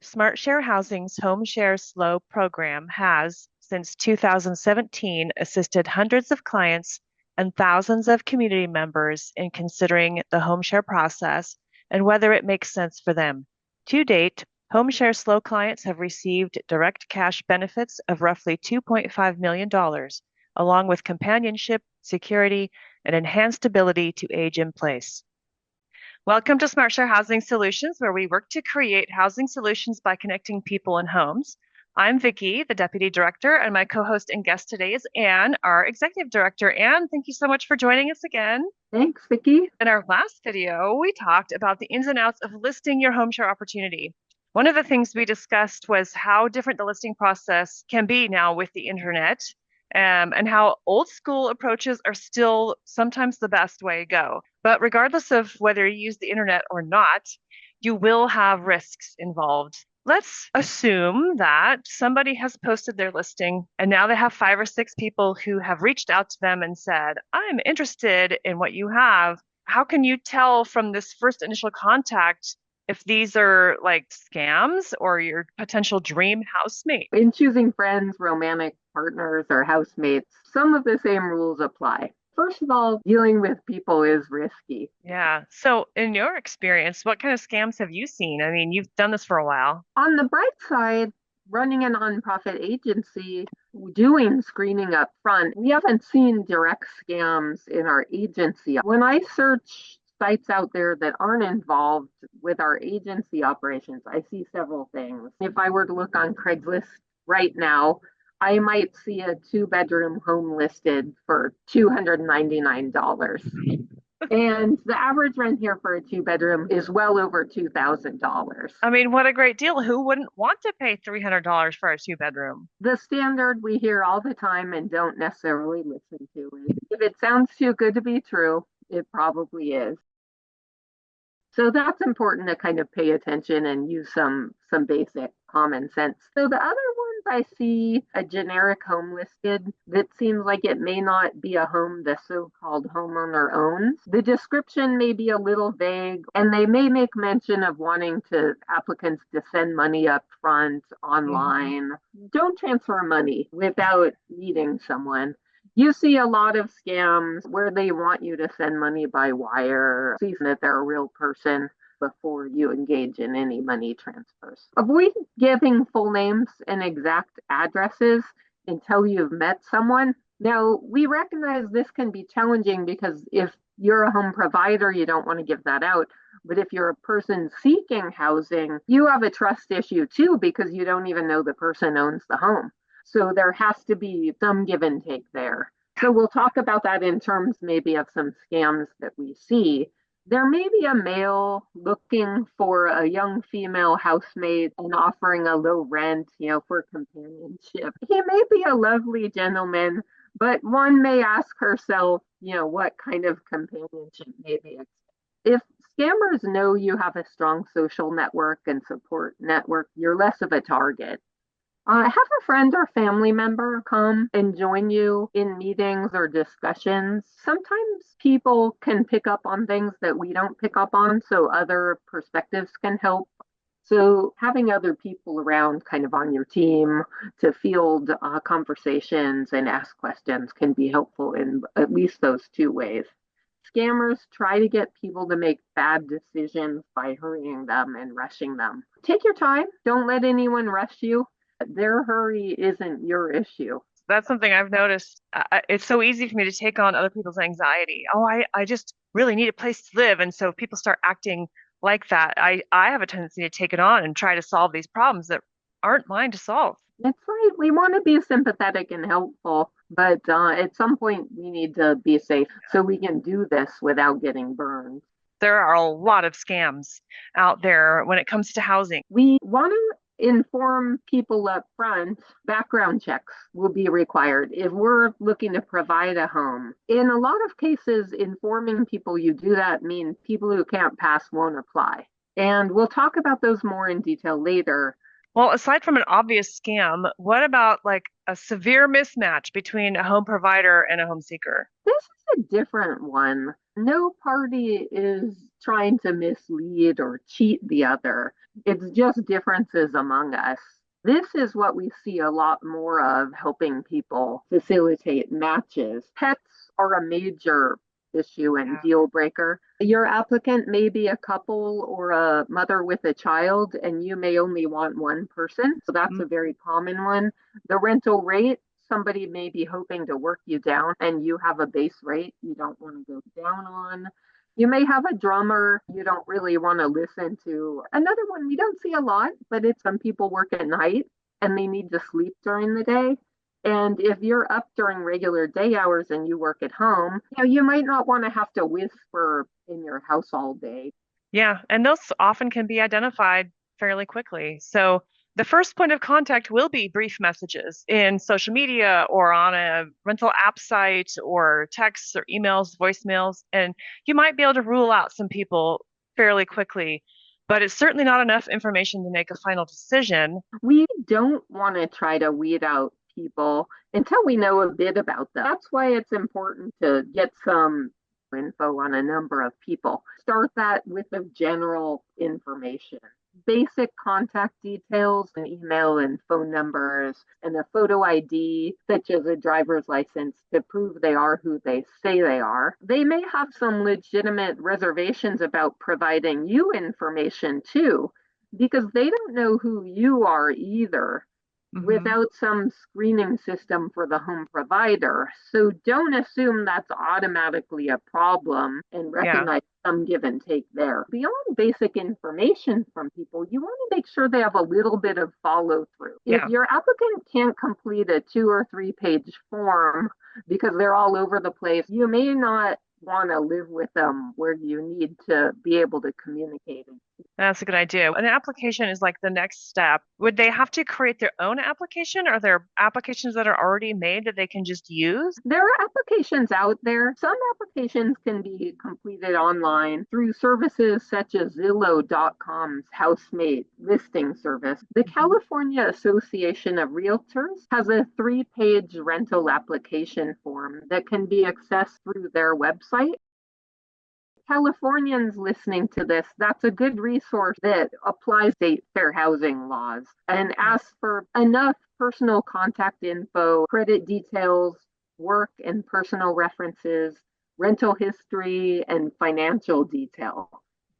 SmartShare Housing's Home Share Slow program has, since 2017, assisted hundreds of clients and thousands of community members in considering the home share process and whether it makes sense for them. To date, Home Share Slow clients have received direct cash benefits of roughly $2.5 million, along with companionship, security, and enhanced ability to age in place. Welcome to SmartShare Housing Solutions, where we work to create housing solutions by connecting people and homes. I'm Vicki, the Deputy Director, and my co-host and guest today is Anne, our Executive Director. Anne, thank you so much for joining us again. Thanks, Vicki. In our last video, we talked about the ins and outs of listing your home share opportunity. One of the things we discussed was how different the listing process can be now with the internet, and how old school approaches are still sometimes the best way to go. But regardless of whether you use the internet or not, you will have risks involved. Let's assume that somebody has posted their listing and now they have 5 or 6 people who have reached out to them and said, I'm interested in what you have. How can you tell from this first initial contact if these are like scams or your potential dream housemate? In choosing friends, romantic partners, or housemates, some of the same rules apply. First of all, dealing with people is risky. Yeah. So, in your experience, what kind of scams have you seen? I mean, you've done this for a while. On the bright side, running a nonprofit agency, doing screening up front, we haven't seen direct scams in our agency. When I search sites out there that aren't involved with our agency operations, I see several things. If I were to look on Craigslist right now, I might see a 2 bedroom home listed for $299. And the average rent here for a 2 bedroom is well over $2,000. I mean, what a great deal. Who wouldn't want to pay $300 for a 2 bedroom? The standard we hear all the time and don't necessarily listen to is if it sounds too good to be true, it probably is. So that's important to kind of pay attention and use some basic common sense. So the other ones I see a generic home listed that seems like it may not be a home the so-called homeowner owns. The description may be a little vague and they may make mention of wanting to applicants to send money up front online. Don't transfer money without meeting someone. You see a lot of scams where they want you to send money by wire, see that they're a real person before you engage in any money transfers. Avoid giving full names and exact addresses until you've met someone. Now, we recognize this can be challenging because if you're a home provider, you don't want to give that out. But if you're a person seeking housing, you have a trust issue too because you don't even know the person owns the home. So there has to be some give and take there. So we'll talk about that in terms maybe of some scams that we see. There may be a male looking for a young female housemate and offering a low rent, for companionship. He may be a lovely gentleman, but one may ask herself, what kind of companionship may be expected. If scammers know you have a strong social network and support network, you're less of a target. Have a friend or family member come and join you in meetings or discussions. Sometimes people can pick up on things that we don't pick up on, so other perspectives can help. So having other people around kind of on your team to field conversations and ask questions can be helpful in at least those two ways. Scammers try to get people to make bad decisions by hurrying them and rushing them. Take your time. Don't let anyone rush you. Their hurry isn't your issue. That's something I've noticed. It's so easy for me to take on other people's anxiety. Oh, I just really need a place to live. And so if people start acting like that, I have a tendency to take it on and try to solve these problems that aren't mine to solve. That's right. We want to be sympathetic and helpful, but at some point we need to be safe so we can do this without getting burned. There are a lot of scams out there when it comes to housing. We want to inform people up front. Background checks will be required if we're looking to provide a home. In a lot of cases, informing people you do that means people who can't pass won't apply. And we'll talk about those more in detail later. Well, aside from an obvious scam, what about like a severe mismatch between a home provider and a home seeker? This is a different one. No party is trying to mislead or cheat the other. It's just differences among us. This is what we see a lot more of helping people facilitate matches. Pets are a major issue and Yeah. deal breaker. Your applicant may be a couple or a mother with a child, and you may only want one person. So that's a very common one. The rental rate, somebody may be hoping to work you down, and you have a base rate you don't want to go down on. You may have a drummer you don't really want to listen to. Another one we don't see a lot, but it's some people work at night and they need to sleep during the day. And if you're up during regular day hours and you work at home, you might not want to have to whisper in your house all day. Yeah, and those often can be identified fairly quickly. So the first point of contact will be brief messages in social media or on a rental app site or texts or emails, voicemails, and you might be able to rule out some people fairly quickly, but it's certainly not enough information to make a final decision. We don't want to try to weed out people until we know a bit about them. That's why it's important to get some info on a number of people. Start that with the general information. Basic contact details, an email and phone numbers, and a photo ID, such as a driver's license, to prove they are who they say they are. They may have some legitimate reservations about providing you information too, because they don't know who you are either Hmm. without some screening system for the home provider. So don't assume that's automatically a problem and Yeah, recognize some give and take there. Beyond basic information from people, you want to make sure they have a little bit of follow through. If yeah. your applicant can't complete a 2 or 3 page form because they're all over the place, you may not want to live with them where you need to be able to communicate. That's a good idea. An application is like the next step. Would they have to create their own application? Are there applications that are already made that they can just use? There are applications out there. Some applications can be completed online through services such as Zillow.com's Housemate listing service. The Mhm. California Association of Realtors has a 3 page rental application form that can be accessed through their website. Californians listening to this, that's a good resource that applies state fair housing laws and Yeah. asks for enough personal contact info, credit details, work and personal references, rental history, and financial detail.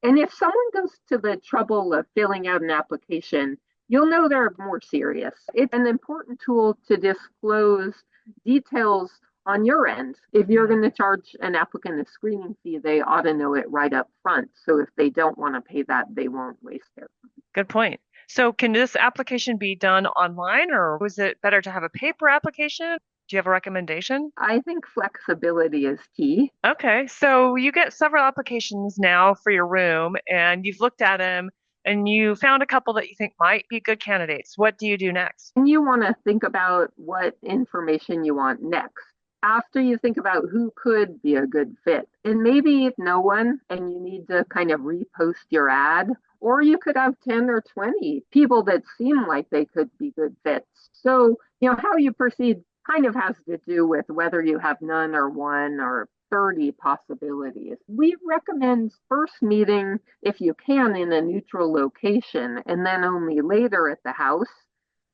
And if someone goes to the trouble of filling out an application, you'll know they're more serious. It's an important tool to disclose details on your end. If you're Yeah. going to charge an applicant a screening fee, they ought to know it right up front. So if they don't want to pay that, they won't waste their time. Good point. So can this application be done online or was it better to have a paper application? Do you have a recommendation? I think flexibility is key. Okay, so you get several applications now for your room and you've looked at them and you found a couple that you think might be good candidates. What do you do next? And you want to think about what information you want next. After you think about who could be a good fit, and maybe no one, and you need to kind of repost your ad, or you could have 10 or 20 people that seem like they could be good fits. So, how you proceed kind of has to do with whether you have none or one or 30 possibilities. We recommend first meeting, if you can, in a neutral location, and then only later at the house,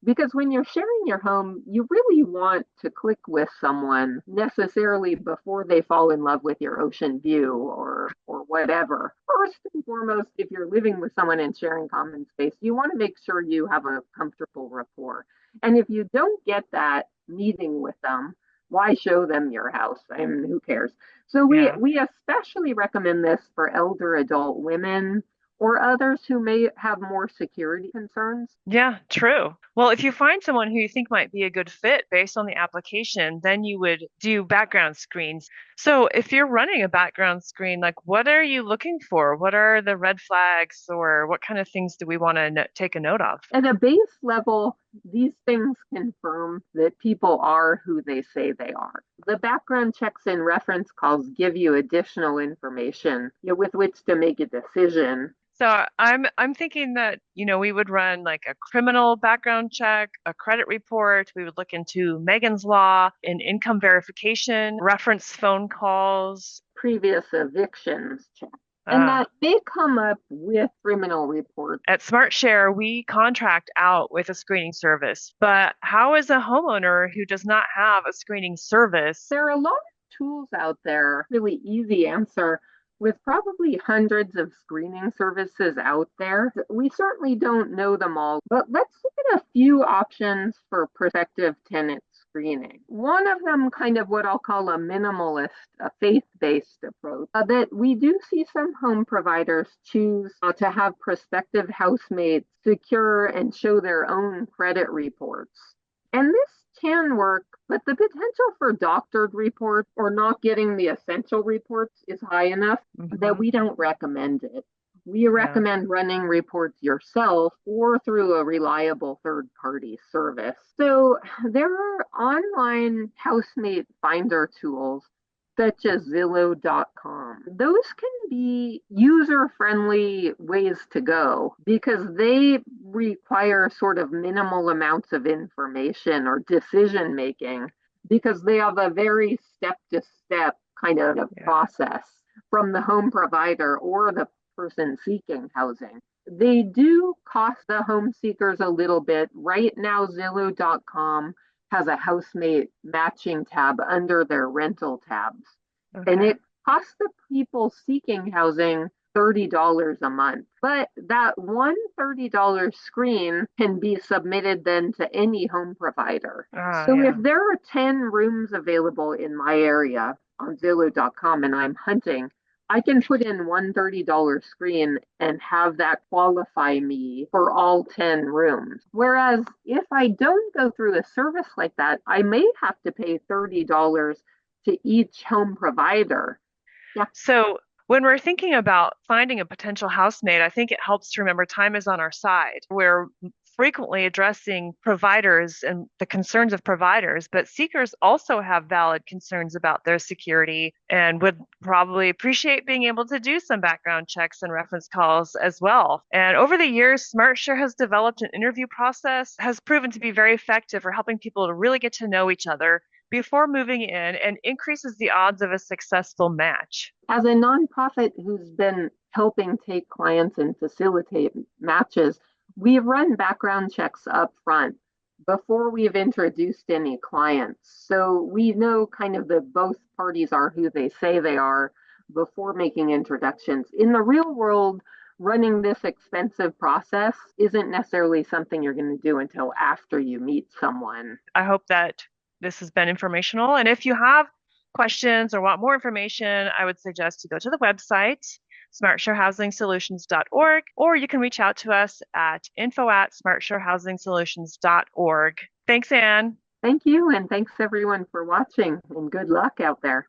because when you're sharing your home, you really want to click with someone necessarily before they fall in love with your ocean view or whatever. First and foremost, if you're living with someone and sharing common space, you want to make sure you have a comfortable rapport. And if you don't get that meeting with them, why show them your house? I mean, who cares? So we Yeah. we especially recommend this for elder adult women or others who may have more security concerns. Yeah, true. Well, if you find someone who you think might be a good fit based on the application, then you would do background screens. So, if you're running a background screen, like what are you looking for? What are the red flags or what kind of things do we want to take a note of? At a base level, these things confirm that people are who they say they are. The background checks and reference calls give you additional information, with which to make a decision. So I'm thinking that, we would run like a criminal background check, a credit report, we would look into Megan's Law, an income verification, reference phone calls. Previous evictions check. And that may come up with criminal reports. At SmartShare, we contract out with a screening service, but how is a homeowner who does not have a screening service? There are a lot of tools out there. Really easy answer. With probably hundreds of screening services out there, we certainly don't know them all, but let's look at a few options for prospective tenant screening. One of them, kind of what I'll call a minimalist, a faith-based approach, that we do see some home providers choose to have prospective housemates secure and show their own credit reports. And this can work, but the potential for doctored reports or not getting the essential reports is high enough that we don't recommend it. We recommend running reports yourself or through a reliable third-party service. So there are online housemate finder tools such as Zillow.com. Those can be user-friendly ways to go because they require sort of minimal amounts of information or decision making because they have a very step-to-step kind of process from the home provider or the person seeking housing. They do cost the home seekers a little bit. Right now, Zillow.com has a housemate matching tab under their rental tabs. And it costs the people seeking housing $30 a month. But that one $30 screen can be submitted then to any home provider. If there are 10 rooms available in my area on Zillow.com and I'm hunting, I can put in one $30 screen and have that qualify me for all 10 rooms. Whereas if I don't go through a service like that, I may have to pay $30 to each home provider. So when we're thinking about finding a potential housemate, I think it helps to remember time is on our side. We're frequently addressing providers and the concerns of providers, but seekers also have valid concerns about their security and would probably appreciate being able to do some background checks and reference calls as well. And over the years, SmartShare has developed an interview process, has proven to be very effective for helping people to really get to know each other before moving in and increases the odds of a successful match. As a nonprofit who's been helping take clients and facilitate matches, we've run background checks up front before we've introduced any clients. So we know kind of that both parties are who they say they are before making introductions. In the real world, running this expensive process isn't necessarily something you're going to do until after you meet someone. I hope that this has been informational. And if you have questions or want more information, I would suggest to go to the website, smartsharehousingsolutions.org, or you can reach out to us at info@smartsharehousingsolutions.org. Thanks, Anne. Thank you, and thanks everyone for watching, and good luck out there.